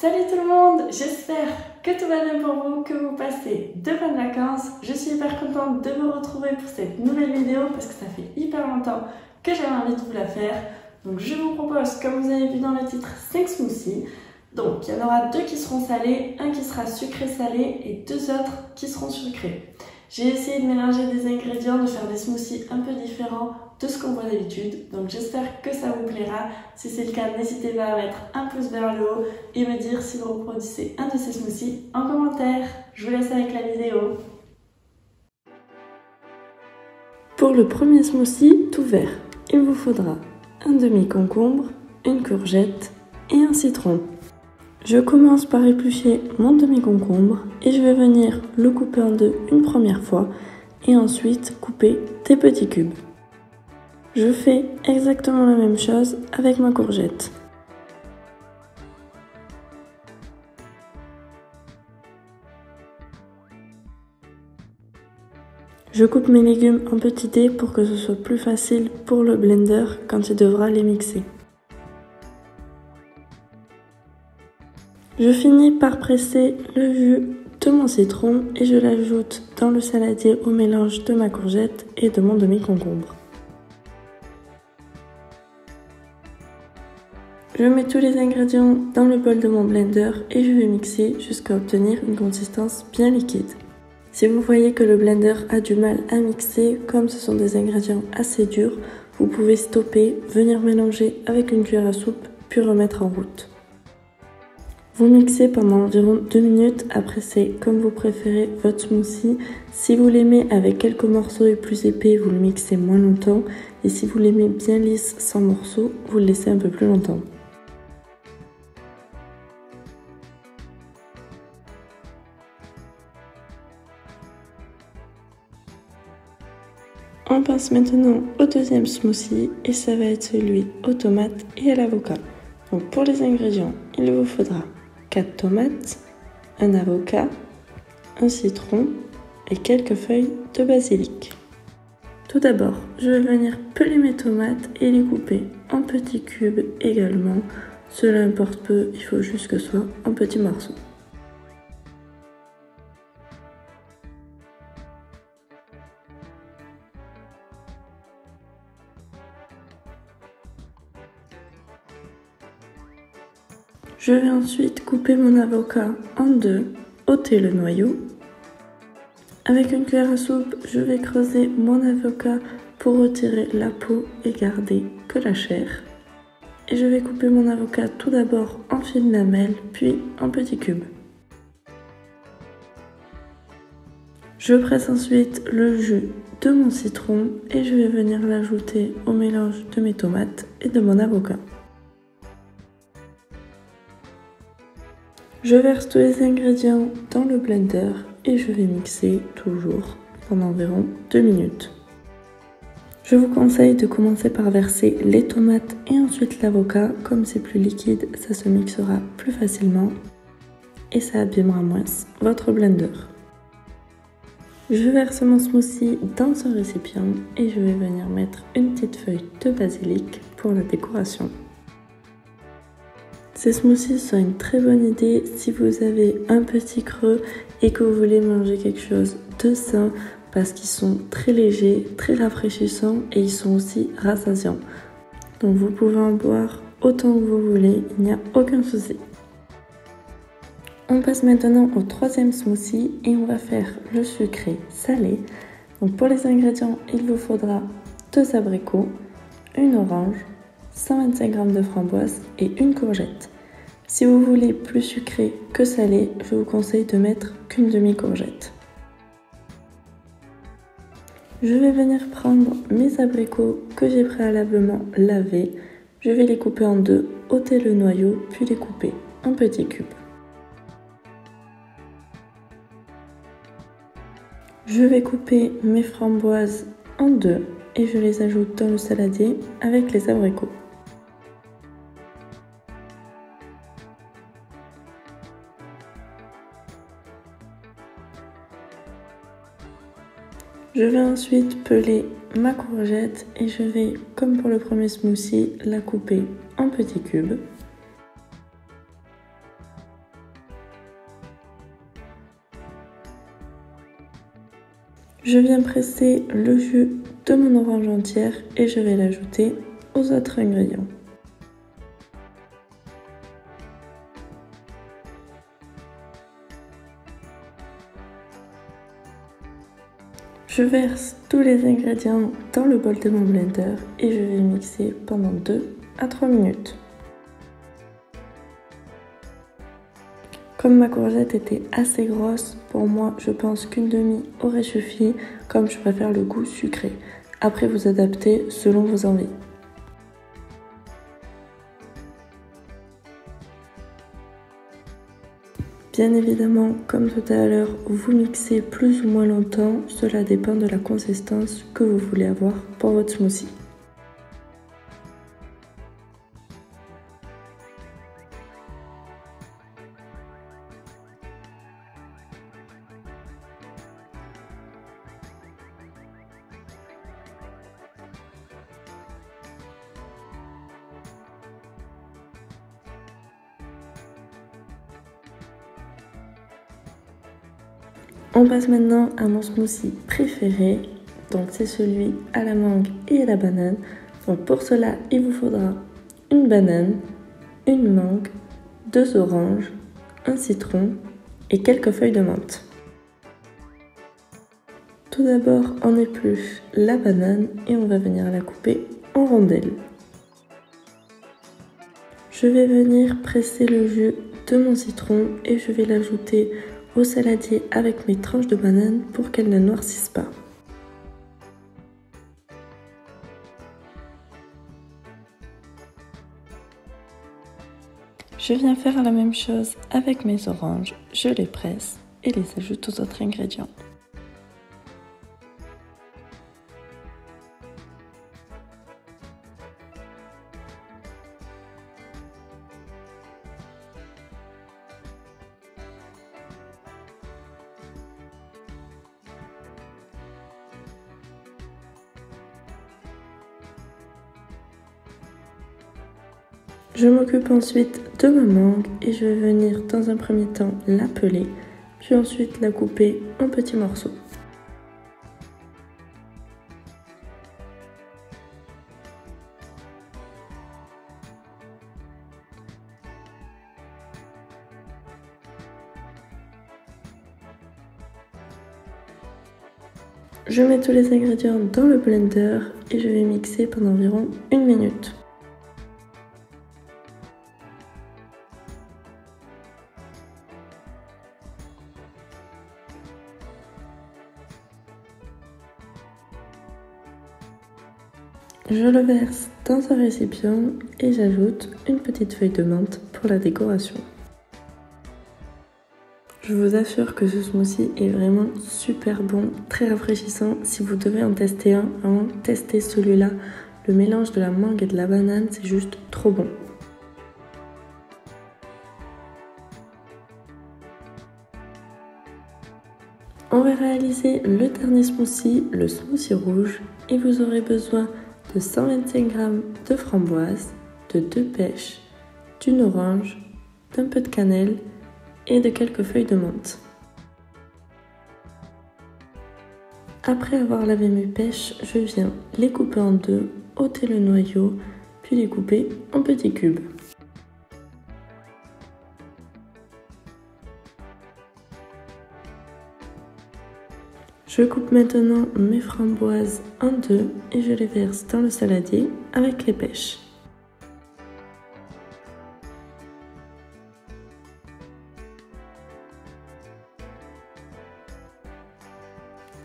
Salut tout le monde, j'espère que tout va bien pour vous, que vous passez de bonnes vacances. Je suis hyper contente de vous retrouver pour cette nouvelle vidéo parce que ça fait hyper longtemps que j'avais envie de vous la faire. Donc je vous propose, comme vous avez vu dans le titre, 5 smoothies. Donc il y en aura 2 qui seront salés, un qui sera sucré-salé et 2 autres qui seront sucrés. J'ai essayé de mélanger des ingrédients, de faire des smoothies un peu différents de ce qu'on voit d'habitude. Donc j'espère que ça vous plaira. Si c'est le cas, n'hésitez pas à mettre un pouce vers le haut et me dire si vous reproduisez un de ces smoothies en commentaire. Je vous laisse avec la vidéo. Pour le premier smoothie tout vert, il vous faudra un demi-concombre, une courgette et un citron. Je commence par éplucher mon demi-concombre et je vais venir le couper en deux une première fois et ensuite couper des petits cubes. Je fais exactement la même chose avec ma courgette. Je coupe mes légumes en petits dés pour que ce soit plus facile pour le blender quand il devra les mixer. Je finis par presser le jus de mon citron et je l'ajoute dans le saladier au mélange de ma courgette et de mon demi-concombre. Je mets tous les ingrédients dans le bol de mon blender et je vais mixer jusqu'à obtenir une consistance bien liquide. Si vous voyez que le blender a du mal à mixer, comme ce sont des ingrédients assez durs, vous pouvez stopper, venir mélanger avec une cuillère à soupe puis remettre en route. Vous mixez pendant environ 2 minutes, après c'est comme vous préférez votre smoothie. Si vous l'aimez avec quelques morceaux et plus épais, vous le mixez moins longtemps. Et si vous l'aimez bien lisse, sans morceaux, vous le laissez un peu plus longtemps. On passe maintenant au deuxième smoothie et ça va être celui aux tomates et à l'avocat. Donc pour les ingrédients, il vous faudra 4 tomates, un avocat, un citron et quelques feuilles de basilic. Tout d'abord, je vais venir peler mes tomates et les couper en petits cubes également. Cela importe peu, il faut juste que ce soit en petits morceaux. Je vais ensuite couper mon avocat en deux, ôter le noyau. Avec une cuillère à soupe, je vais creuser mon avocat pour retirer la peau et garder que la chair. Et je vais couper mon avocat tout d'abord en fines lamelles, puis en petits cubes. Je presse ensuite le jus de mon citron et je vais venir l'ajouter au mélange de mes tomates et de mon avocat. Je verse tous les ingrédients dans le blender et je vais mixer toujours pendant environ 2 minutes. Je vous conseille de commencer par verser les tomates et ensuite l'avocat. Comme c'est plus liquide, ça se mixera plus facilement et ça abîmera moins votre blender. Je verse mon smoothie dans ce récipient et je vais venir mettre une petite feuille de basilic pour la décoration. Ces smoothies sont une très bonne idée si vous avez un petit creux et que vous voulez manger quelque chose de sain parce qu'ils sont très légers, très rafraîchissants et ils sont aussi rassasiants. Donc vous pouvez en boire autant que vous voulez, il n'y a aucun souci. On passe maintenant au troisième smoothie et on va faire le sucré salé. Donc pour les ingrédients, il vous faudra 2 abricots, une orange, 125 g de framboises et une courgette. Si vous voulez plus sucré que salé, je vous conseille de mettre qu'une demi-courgette. Je vais venir prendre mes abricots que j'ai préalablement lavés. Je vais les couper en deux, ôter le noyau, puis les couper en petits cubes. Je vais couper mes framboises en deux et je les ajoute dans le saladier avec les abricots. Je vais ensuite peler ma courgette et je vais, comme pour le premier smoothie, la couper en petits cubes. Je viens presser le jus de mon orange entière et je vais l'ajouter aux autres ingrédients. Je verse tous les ingrédients dans le bol de mon blender et je vais mixer pendant 2 à 3 minutes. Comme ma courgette était assez grosse, pour moi je pense qu'une demi aurait suffi, comme je préfère le goût sucré. Après vous adaptez selon vos envies. Bien évidemment, comme tout à l'heure, vous mixez plus ou moins longtemps, cela dépend de la consistance que vous voulez avoir pour votre smoothie. On passe maintenant à mon smoothie préféré, donc c'est celui à la mangue et à la banane. Donc pour cela, il vous faudra une banane, une mangue, 2 oranges, un citron et quelques feuilles de menthe. Tout d'abord, on épluche la banane et on va venir la couper en rondelles. Je vais venir presser le jus de mon citron et je vais l'ajouter au saladier avec mes tranches de banane pour qu'elles ne noircissent pas. Je viens faire la même chose avec mes oranges, je les presse et les ajoute aux autres ingrédients. Je m'occupe ensuite de ma mangue et je vais venir dans un premier temps la peler, puis ensuite la couper en petits morceaux. Je mets tous les ingrédients dans le blender et je vais mixer pendant environ 1 minute. Je le verse dans un récipient et j'ajoute une petite feuille de menthe pour la décoration. Je vous assure que ce smoothie est vraiment super bon, très rafraîchissant. Si vous devez en tester un, vraiment testez celui-là. Le mélange de la mangue et de la banane, c'est juste trop bon. On va réaliser le dernier smoothie, le smoothie rouge, et vous aurez besoin de 125 g de framboises, de 2 pêches, d'une orange, d'un peu de cannelle et de quelques feuilles de menthe. Après avoir lavé mes pêches, je viens les couper en deux, ôter le noyau, puis les couper en petits cubes. Je coupe maintenant mes framboises en deux et je les verse dans le saladier avec les pêches.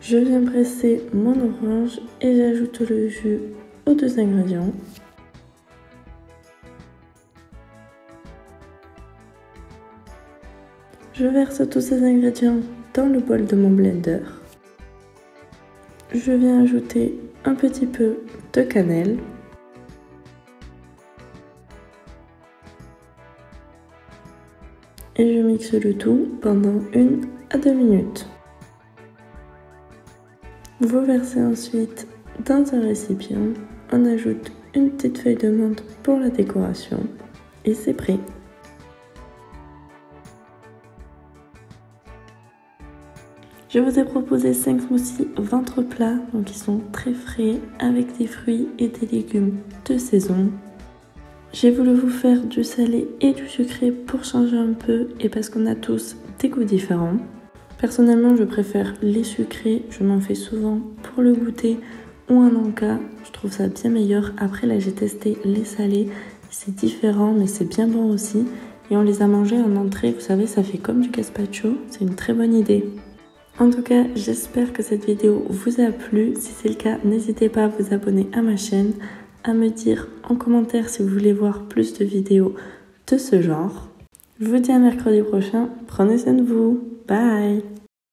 Je viens presser mon orange et j'ajoute le jus aux 2 ingrédients. Je verse tous ces ingrédients dans le bol de mon blender. Je viens ajouter un petit peu de cannelle. Et je mixe le tout pendant 1 à 2 minutes. Vous versez ensuite dans un récipient. On ajoute une petite feuille de menthe pour la décoration. Et c'est prêt. Je vous ai proposé 5 smoothies ventre plat, donc ils sont très frais avec des fruits et des légumes de saison. J'ai voulu vous faire du salé et du sucré pour changer un peu et parce qu'on a tous des goûts différents. Personnellement, je préfère les sucrés, je m'en fais souvent pour le goûter ou un encas, je trouve ça bien meilleur. Après là, j'ai testé les salés, c'est différent mais c'est bien bon aussi. Et on les a mangés en entrée, vous savez, ça fait comme du gazpacho, c'est une très bonne idée. En tout cas, j'espère que cette vidéo vous a plu. Si c'est le cas, n'hésitez pas à vous abonner à ma chaîne, à me dire en commentaire si vous voulez voir plus de vidéos de ce genre. Je vous dis à mercredi prochain, prenez soin de vous, bye!